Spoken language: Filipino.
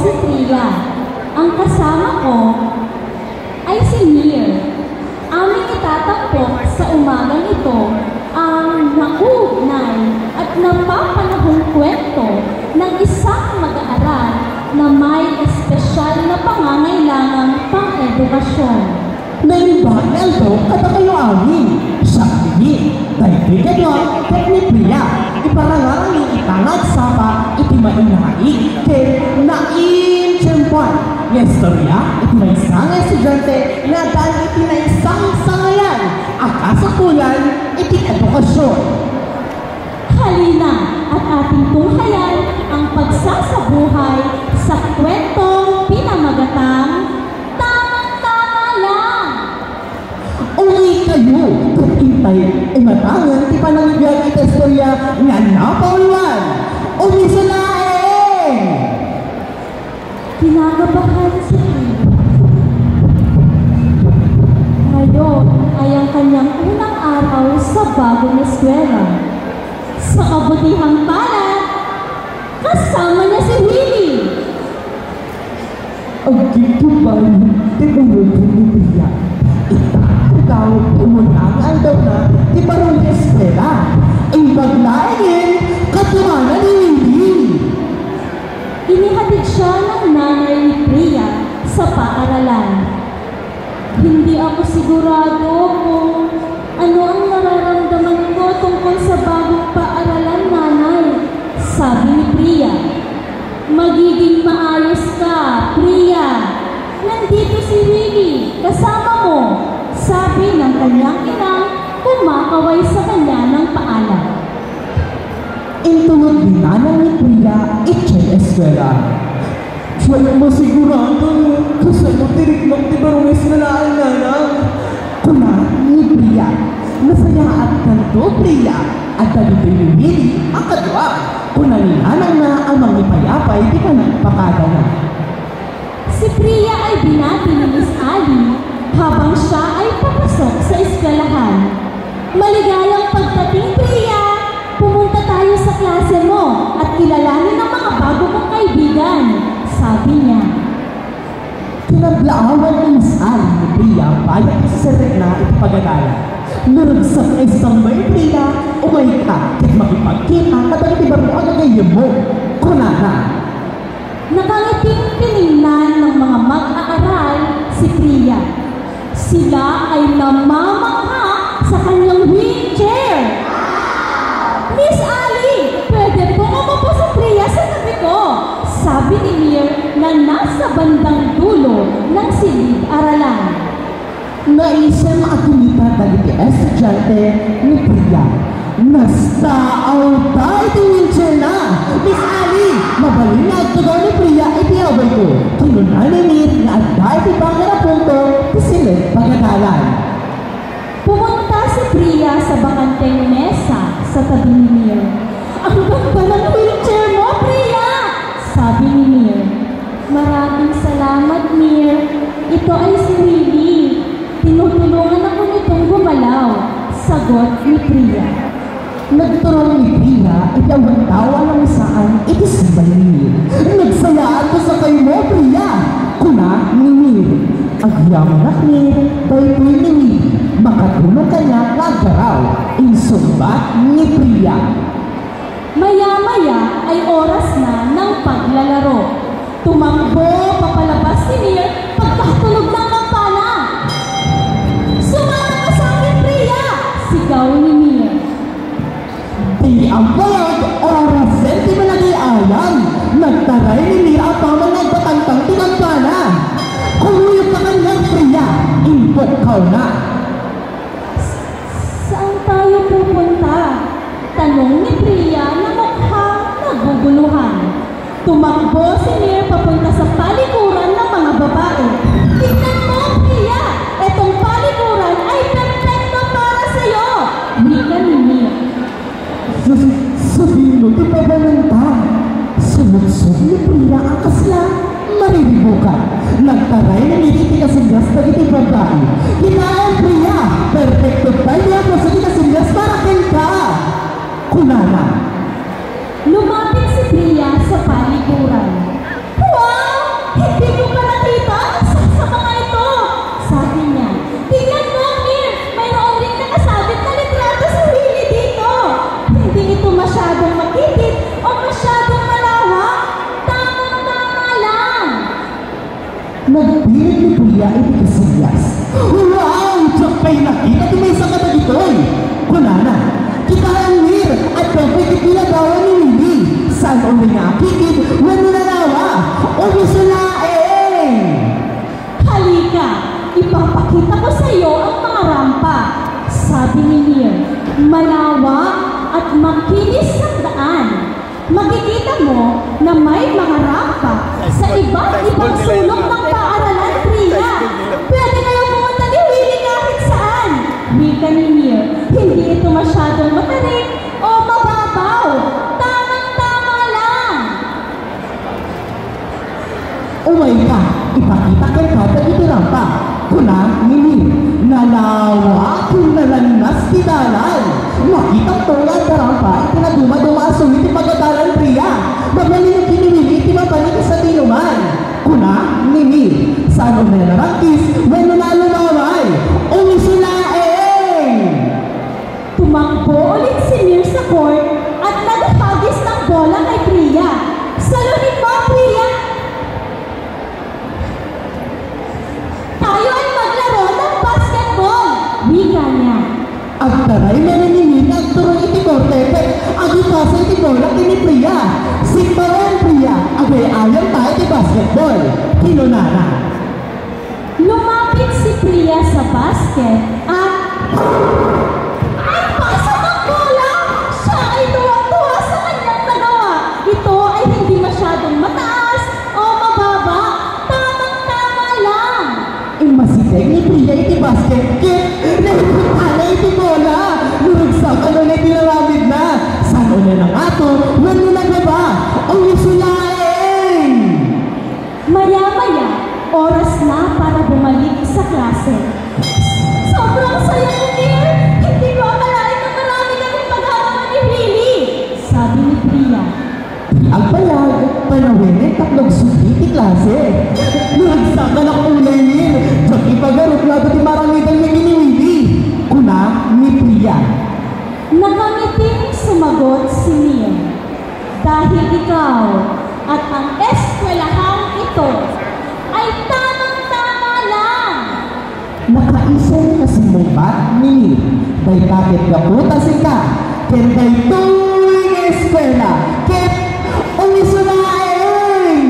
si Tria. Ang kasama ko ay si Mir. Aming itatampok sa umagang ito ang nauugnay at napapanahong kwento ng isang mag-aaral na may espesyal na pangangailangang pang-edukasyon. Naimbagay ito kada kayo amin. Siya kini, kaibigan nyo, kay ni Priya. Iparangarang yung itangat sapa, itimainaig, kay Naim Chempuan. Nestorya, iti may isang estudyante na dahil iti na isang sangayan. Ang kasakulan, iti edukasyon. Halina at ating tunghayan ang pagsasabuhay sa kwentong pinamagatang Tamang-Tama Lang. Uwi kayo, tutintay, imatangan, ti panangyayag iti istorya nga napaulan. Uwi sa laeng! Kinakabahan si Tria. Ngayon ay ang kanyang unang araw sa bagong eskwela. Sa kabutihang palad, kasama niya si Willie. Ang dito ba yung tinulog ni Priya? Ikaw, umunangan daw na di parang eskwela. Ang baglayin, katumanan ni Willie. Inihatid siya ng nanay ni Priya sa paaralan. Hindi ako sigurado kung ano ang nararamdaman ko tungkol sa bagong paaralan, nanay. Sabi ni Priya. Magiging maayos ka, Priya. Nandito si Willie, kasama mo. Sabi ng kanyang inang kumakaway sa kanya ng paalam. Intungod dinanang ni Priya, itchay eskwela. Siya masigurado kasi matirik-mak di barong eskwelahan nanang. Kuna ni Priya, nasayaat kanto Priya, at dali ni Willie ang kadwa. Kuna ni nanang na ang mangipayapay di ka nagpakada na. Si Priya ay binati ni Miss Ali habang siya ay papasok sa eskwelahan. Maligayang pagdating, Priya! Pumunta tayo sa klase mo at kilalanin ang mga bago mong kaibigan, sabi niya. Kinablaawan ni Miss Ali ni Priya bayan sa na ipagagala. Naragsak ay isang may Priya, umay ka, kit makipagkita at ang tibaruan na ngayon mo. Kunana! Nakangiting tiningnan ng mga mag-aaral si Priya. Sila ay namamangha sa kanyang wheelchair. Miss Ali, pwede po umupo si Priya sa tabi ko, sabi ni Mir na nasa bandang dulo ng silid-aralan. Naisang akumita dali ti estudyante ni Priya. Nastaaw tayo ti wheelchair na! Miss Ali, mabalin na at tugaw ni Priya itiaway ko. Kinunan ni Mir na at dahil ti bangara punto ti silid pagkatalan. Pumunta si Priya sa bakanteng mesa sa tabi ni Mir. Ang ganda ng wheelchair mo, Priya! Sabi ni Mir. Maraming salamat, Mir. Ito ay si Willie. Tinutulungan ako nitong gumalaw. Sagot ni Priya. Nagturong ni Priya, itawang tawa ng saan itisibay ni Mir. Nagsayaan ko sa kayo mo, Priya! Kuna ni Mir. Agyaman at Mir, baytoy ni Mir. Makatulong kanya nagdaraw. Insumbat ni Priya. Maya-maya ay oras na ng paglalaro. Tumakbo papalabas si Mir pagkatunog ng kampana. Sumama ka sa akin, Priya! Sigaw ni Mir. Di ang bayag, oras senti malagi alam. Nagtaray ni Mir ang pamang nagbatantang tinagpana. Kumuyog ka kanyang Priya, impok ka na. Saan tayo pupunta? Tanong ni Priya na mukhang naguguluhan. Tumakbo si Mir papunta sa palikuran ng mga babae. Tingnan mo, Priya! Etong palikuran ay perfecto para sa'yo! Wika ni Mir. Sabihin mo, di ba ba nanta? Sumutsog ni Priya ang kasla, mariribukan. Nagtaray na nititigasindas na itibabay. Hinaan Priya, perfecto tayo ako sa tikasindas para kenta. Kunana. Lumapit si Priya sa palikuran. Wow! nagpilit ni Priya iti Casillas. Wow! Diyak pa'y nakita di may sa katagitoy. Kunana, kita ang wir at kapay kipilagawan ni Willy. Saan o may nakikid, wano na nawa, o gusto na Halika, ipapakita ko sa iyo ang mga rampa. Sabi ni Mir, malawak at makinis ang daan. Makikita mo na may mga rampa sa iba't ibang sulok ng paaralan, Priya. Pwede kayo pumunta ni Willie kahit saan. Wika ni Mir, hindi ito masyadong matarik o mababaw. Tamang-tama lang. Umay ka, ipakita kay Kata iti rampa. Kuna, Mimi, nalawa kung nalanas ti dalan. Makitang tulad na rampa, itinaduma-duma asumit ti pagkadalan, Priya. Mabalin ang kinimili, iti mabalik sa tinuman. Kuna, Mimi, saan o nalarangkis, when nalumaway, umisulaeng! Tumakbo ulit si Mir sa court at naghagis ng bola kay Priya. Saluhin mo, Priya! Tayo ay maglaro ng basketball! Wika niya. Ang taray mananingin ang turong iti korte, agutasa iti bola kini Priya. Simbaran, Priya, agay ayaw tayo iti basketball. Kinunana. Lumapit si Priya sa basket at ay pasok ang bola! Siya ay tuwang-tuwa sa kanyang nagawa. Ito ay hindi masyadong mataas o mababa. Tamang-tama lang. Masideg ni Priya iti basket, kit, nahiputala iti bola. Nuragsak ano na itilalamid na. Saan o na ng ato, wano na ba? Ang isulaeng! Maya-maya, oras na para bumalik sa klase. Sobrang saya ni Mir! Hindi ko akalain na marami kaming paghahama ni Willie! Sabi ni Priya. Ang palag, panawin ay tatlong suki ti klase. Nuragsak na ng ulay niya. Diyak ipagarot na ito ti maramitan na giniwili. Kuna ni Priya. Nakangiting sumagot si Mir. Dahil ikaw at ang eskwelahang ito ay tamang-tama lang. Nakaisang kasimumpat ni day kapit gaputa sika. Ken day tuwing eskwela. Ket umisulaeng!